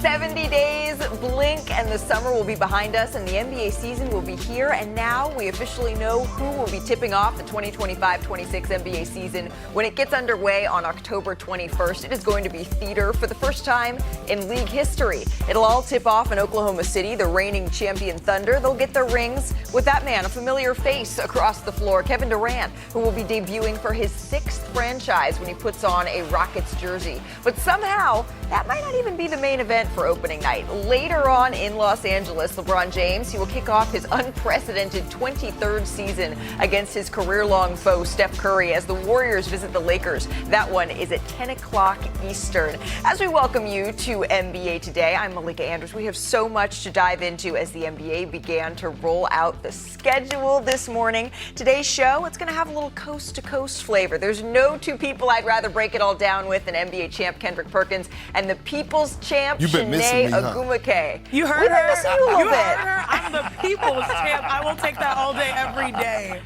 70 days blink and the summer will be behind us and the NBA season will be here. And now we officially know who will be tipping off the 2025-26 NBA season when it gets underway on October 21st. It is going to be theater for the first time in league history. It'll all tip off in Oklahoma City. The reigning champion Thunder, they'll get their rings with that man, a familiar face across the floor, Kevin Durant, who will be debuting for his 6th franchise when he puts on a Rockets jersey. But somehow, that might not even be the main event for opening night. Later on in Los Angeles, LeBron James, he will kick off his unprecedented 23rd season against his career-long foe, Steph Curry, as the Warriors visit the Lakers. That one is at 10 o'clock Eastern. As we welcome you to NBA Today, I'm Malika Andrews. We have so much to dive into as the NBA began to roll out the schedule this morning. Today's show, it's going to have a little coast-to-coast flavor. There's no two people I'd rather break it all down with than NBA champ Kendrick Perkins and the People's Champ Shanae Ogwumike. You heard her? You heard her? I'm the People's Champ. I will take that all day, every day.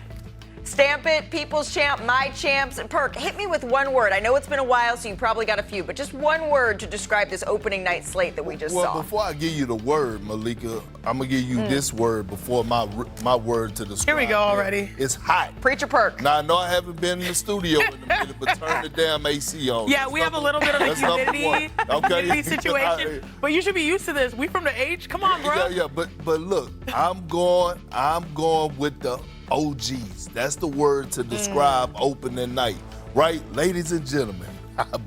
Stamp it, People's Champ, my champs. And Perk, hit me with one word. I know it's been a while, so you probably got a few, but just one word to describe this opening night slate that we just saw. Well, before I give you the word, Malika, I'm going to give you this word before my word to describe. Here we go already. It's hot. Preacher Perk. Now, I know I haven't been in the studio in a minute, but turn the damn AC on. Yeah, we have a little bit of a humidity situation, but you should be used to this. We from the H. Come on, bro. Yeah, but look, I'm going with the OGs. That's the word to describe opening night, right? Ladies and gentlemen,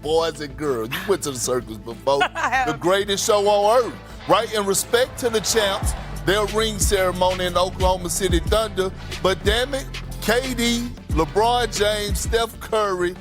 boys and girls, you went to the circus before. The greatest show on earth, right? In respect to the champs, their ring ceremony in Oklahoma City Thunder, but damn it, KD, LeBron James, Steph Curry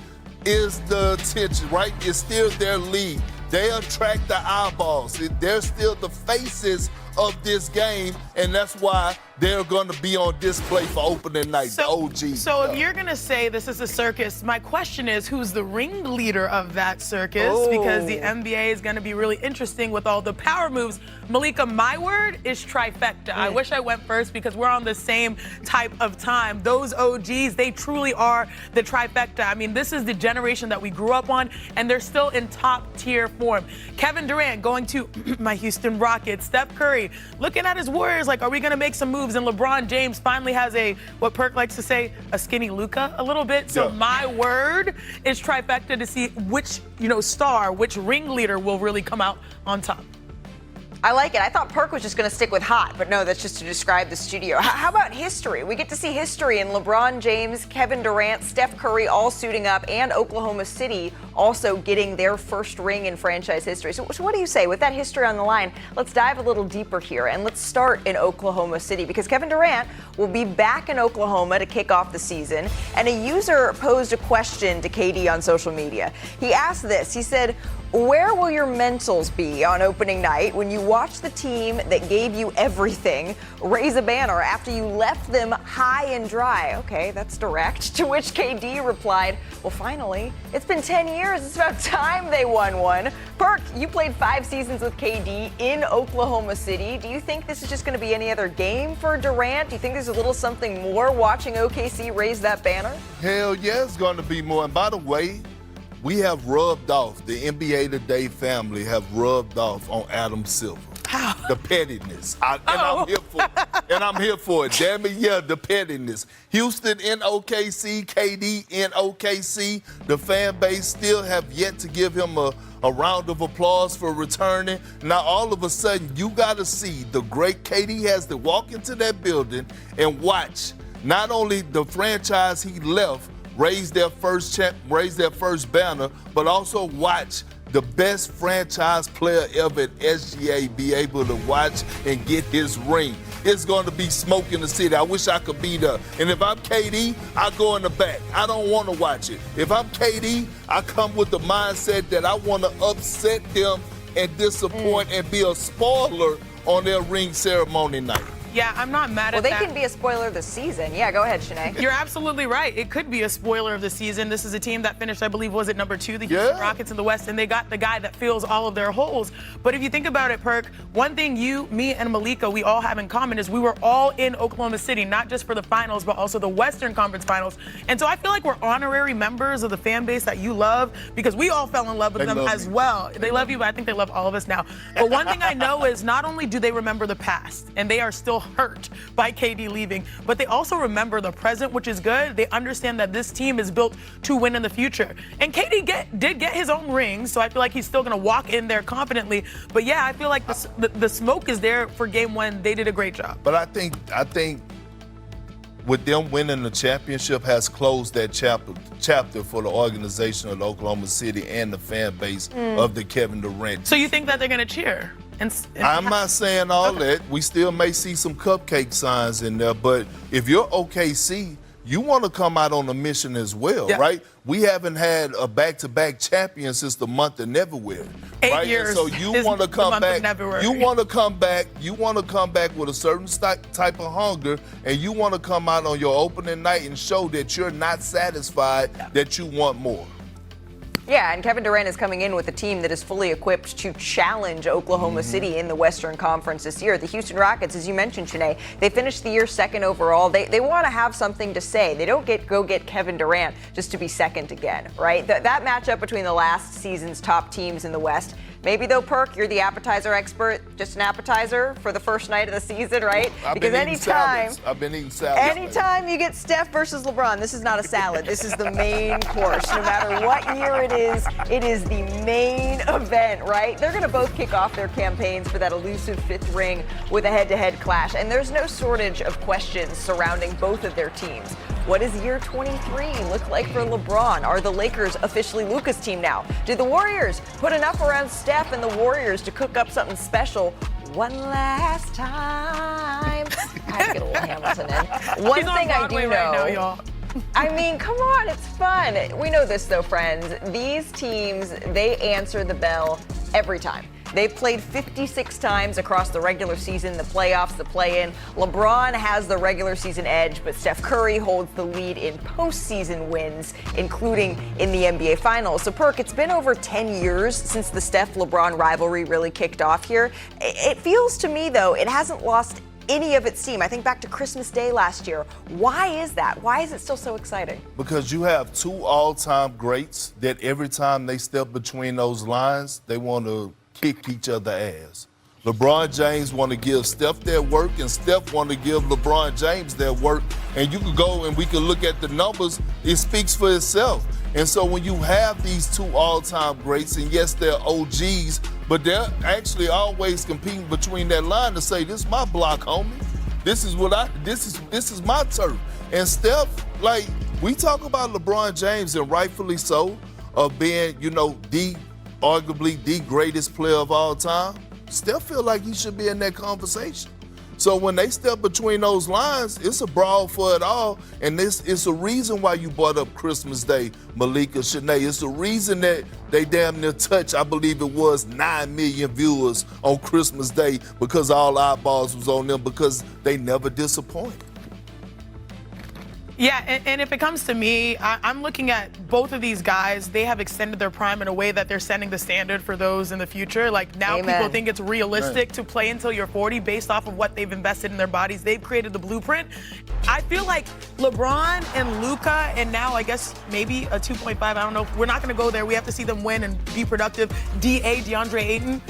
is the attention, right? It's still their league. They attract the eyeballs. They're still the faces of this game, and that's why they're going to be on display for opening night, the OG. So if you're going to say this is a circus, my question is, who's the ringleader of that circus? Because the NBA is going to be really interesting with all the power moves. Malika, my word is trifecta. I wish I went first because we're on the same type of time. Those OGs, they truly are the trifecta. I mean, this is the generation that we grew up on, and they're still in top-tier form. Kevin Durant going to my Houston Rockets. Steph Curry looking at his Warriors like, are we going to make some moves? And LeBron James finally has what Perk likes to say, a skinny Luka a little bit. So my word is trifecta to see which, star, which ringleader will really come out on top. I like it. I thought Perk was just going to stick with hot, but no, that's just to describe the studio. How about history? We get to see history in LeBron James, Kevin Durant, Steph Curry all suiting up, and Oklahoma City also getting their first ring in franchise history. So what do you say? With that history on the line, let's dive a little deeper here, and let's start in Oklahoma City because Kevin Durant will be back in Oklahoma to kick off the season, and a user posed a question to KD on social media. He asked this. He said, where will your mentals be on opening night when you watch the team that gave you everything raise a banner after you left them high and dry? Okay, that's direct. To which KD replied, well, finally, it's been 10 years. It's about time they won one. Perk, you played 5 seasons with KD in Oklahoma City. Do you think this is just going to be any other game for Durant? Do you think there's a little something more watching OKC raise that banner? Hell yeah, it's going to be more. And by the way, we have rubbed off, the NBA Today family have rubbed off on Adam Silver. The pettiness. I'm here for it. Damn it, yeah, the pettiness. Houston in OKC, KD in OKC. The fan base still have yet to give him a round of applause for returning. Now, all of a sudden, you got to see the great KD has to walk into that building and watch not only the franchise he left raise their first banner, but also watch the best franchise player ever at SGA be able to watch and get his ring. It's going to be smoke in the city. I wish I could be there. And if I'm KD, I go in the back. I don't want to watch it. If I'm KD, I come with the mindset that I want to upset them and disappoint and be a spoiler on their ring ceremony night. Yeah, I'm not mad Well, at they that. can be a spoiler of the season. Yeah, go ahead, Shanae. You're absolutely right. It could be a spoiler of the season. This is a team that finished, I believe, was it number 2, the Houston Rockets in the West, and they got the guy that fills all of their holes. But if you think about it, Perk, one thing you, me, and Malika, we all have in common is we were all in Oklahoma City, not just for the finals, but also the Western Conference Finals. And so I feel like we're honorary members of the fan base that you love because we all fell in love with them as well. They love you, but I think they love all of us now. But one thing I know is not only do they remember the past, and they are still hurt by KD leaving, but they also remember the present, which is good. They understand that this team is built to win in the future. And KD did get his own ring, so I feel like he's still going to walk in there confidently. But yeah, I feel like the smoke is there for game 1. They did a great job. But I think with them winning the championship has closed that chapter for the organization of Oklahoma City and the fan base of the Kevin Durant. So you think that they're going to cheer? I'm not saying all that. We still may see some cupcake signs in there, but if you're OKC, you want to come out on a mission as well, right? We haven't had a back-to-back champion since the month of February. 8 years. And so you want to come back. You want to come back. You want to come back with a certain type of hunger, and you want to come out on your opening night and show that you're not satisfied, that you want more. Yeah, and Kevin Durant is coming in with a team that is fully equipped to challenge Oklahoma City in the Western Conference this year. The Houston Rockets, as you mentioned, Shanae, they finished the year 2nd overall. They want to have something to say. They don't go get Kevin Durant just to be 2nd again, right? That matchup between the last season's top teams in the West. Maybe though, Perk, you're the appetizer expert, just an appetizer for the first night of the season, right? Because I've been eating salads. Anytime you get Steph versus LeBron, this is not a salad. This is the main course. No matter what year it is the main event, right? They're going to both kick off their campaigns for that elusive 5th ring with a head-to-head clash. And there's no shortage of questions surrounding both of their teams. What does year 23 look like for LeBron? Are the Lakers officially Luka's team now? Did the Warriors put enough around Steph and the Warriors to cook up something special one last time? I had to get a little Hamilton in. One thing I do know. Right now, y'all. I mean, come on, it's fun. We know this though, friends. These teams, they answer the bell every time. They've played 56 times across the regular season, the playoffs, the play-in. LeBron has the regular season edge, but Steph Curry holds the lead in postseason wins, including in the NBA Finals. So, Perk, it's been over 10 years since the Steph-LeBron rivalry really kicked off here. It feels to me, though, it hasn't lost any of its steam. I think back to Christmas Day last year. Why is that? Why is it still so exciting? Because you have 2 all-time greats that every time they step between those lines, they want to kick each other ass. LeBron James want to give Steph their work, and Steph want to give LeBron James their work. And you can go and we can look at the numbers. It speaks for itself. And so when you have these 2 all-time greats, and yes, they're OGs, but they're actually always competing between that line to say, this is my block, homie. This is my turf. And Steph, like, we talk about LeBron James, and rightfully so, of being, arguably the greatest player of all time. Steph feel like he should be in that conversation. So when they step between those lines, it's a brawl for it all. And it's a reason why you brought up Christmas Day, Malika, Shanae. It's the reason that they damn near touched, I believe it was 9 million viewers on Christmas Day, because all eyeballs was on them, because they never disappoint. Yeah, and if it comes to me, I'm looking at both of these guys. They have extended their prime in a way that they're setting the standard for those in the future. Like, now people think it's realistic to play until you're 40 based off of what they've invested in their bodies. They've created the blueprint. I feel like LeBron and Luka, and now I guess maybe a 2.5, I don't know. We're not going to go there. We have to see them win and be productive. DeAndre Ayton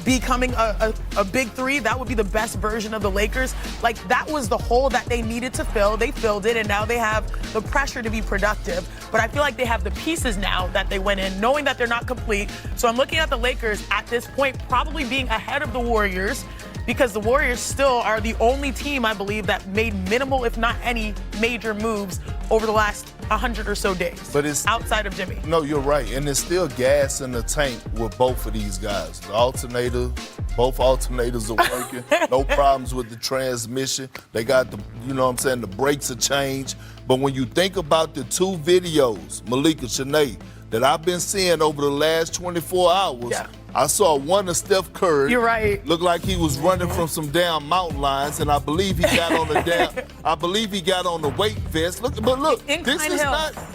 becoming a big 3, that would be the best version of the Lakers. Like, that was the hole that they needed to fill. They filled it, and now they have the pressure to be productive. But I feel like they have the pieces now that they went in, knowing that they're not complete. So I'm looking at the Lakers at this point probably being ahead of the Warriors, because the Warriors still are the only team, I believe, that made minimal, if not any, major moves over the last 100 or so days. But it's outside of Jimmy. No, you're right. And there's still gas in the tank with both of these guys. The alternator, both alternators are working. No problems with the transmission. They got the, the brakes are changed. But when you think about the 2 videos, Malika, Shanae, that I've been seeing over the last 24 hours, I saw one of Steph Curry. You're right. Looked like he was running from some damn mountain lions, and I believe he got on the weight vest. Look,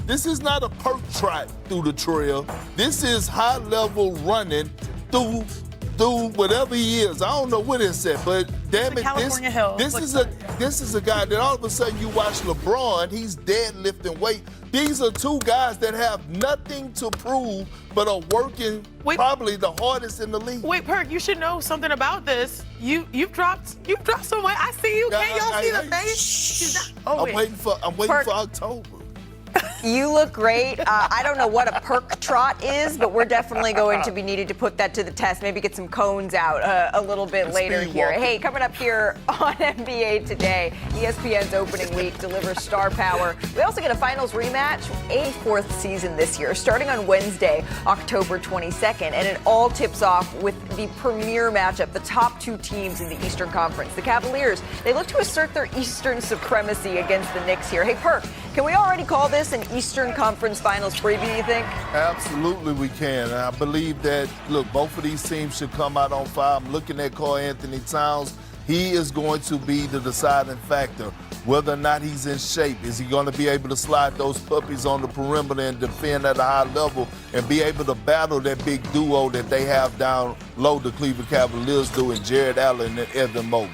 this is not a perk trot through the trail. This is high level running through whatever he is. I don't know what it's at, but damn it, this is a guy that all of a sudden you watch LeBron, he's deadlifting weight. These are two guys that have nothing to prove but are working probably the hardest in the league. Wait, Perk, you should know something about this. You've dropped some weight. I see you. Can't y'all see the face? I'm waiting for October. You look great. I don't know what a perk trot is, but we're definitely going to be needing to put that to the test. Maybe get some cones out a little bit later here. Walking. Hey, coming up here on NBA Today, ESPN's opening week delivers star power. We also get a finals rematch, a fourth season this year, starting on Wednesday, October 22nd. And it all tips off with the premier matchup, the top two teams in the Eastern Conference. The Cavaliers, they look to assert their Eastern supremacy against the Knicks here. Hey, Perk, can we already call this an Eastern Conference Finals preview, you think? Absolutely we can. And I believe that, look, both of these teams should come out on fire. I'm looking at Karl Anthony Towns. He is going to be the deciding factor. Whether or not he's in shape, is he going to be able to slide those puppies on the perimeter and defend at a high level and be able to battle that big duo that they have down low, the Cleveland Cavaliers do, and Jared Allen and Evan Mobley.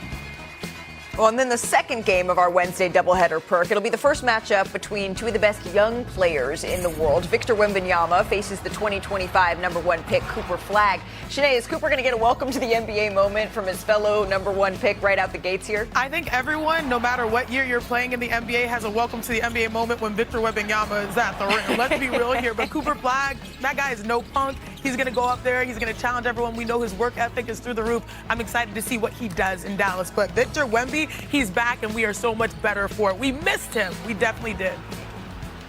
Well, and then the second game of our Wednesday doubleheader, Perk. It'll be the first matchup between two of the best young players in the world. Victor Wembanyama faces the 2025 number one pick, Cooper Flagg. Shanae, is Cooper going to get a welcome to the NBA moment from his fellow number one pick right out the gates here? I think everyone, no matter what year you're playing in the NBA, has a welcome to the NBA moment when Victor Wembanyama is at the rim. Let's be real here. But Cooper Flagg, that guy is no punk. He's going to go up there. He's going to challenge everyone. We know his work ethic is through the roof. I'm excited to see what he does in Dallas. But Victor Wemby, he's back, and we are so much better for it. We missed him. We definitely did.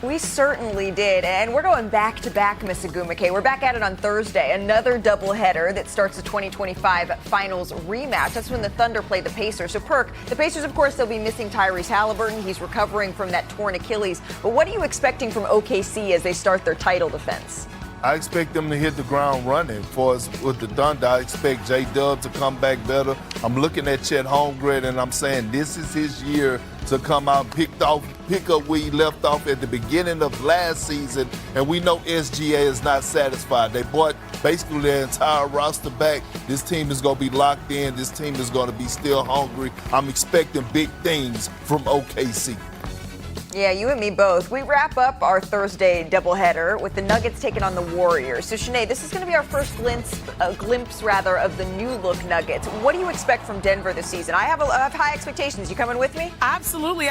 We certainly did, and we're going back-to-back, Miss Agumake. We're back at it on Thursday, another doubleheader that starts the 2025 Finals rematch. That's when the Thunder play the Pacers. So, Perk, the Pacers, of course, they'll be missing Tyrese Halliburton. He's recovering from that torn Achilles. But what are you expecting from OKC as they start their title defense? I expect them to hit the ground running. For us with the Thunder, I expect J-Dub to come back better. I'm looking at Chet Holmgren, and I'm saying this is his year to come out and pick up where he left off at the beginning of last season. And we know SGA is not satisfied. They brought basically their entire roster back. This team is going to be locked in. This team is going to be still hungry. I'm expecting big things from OKC. Yeah, you and me both. We wrap up our Thursday doubleheader with the Nuggets taking on the Warriors. So, Shanae, this is going to be our first glimpse of the new-look Nuggets. What do you expect from Denver this season? I have high expectations. You coming with me? Absolutely.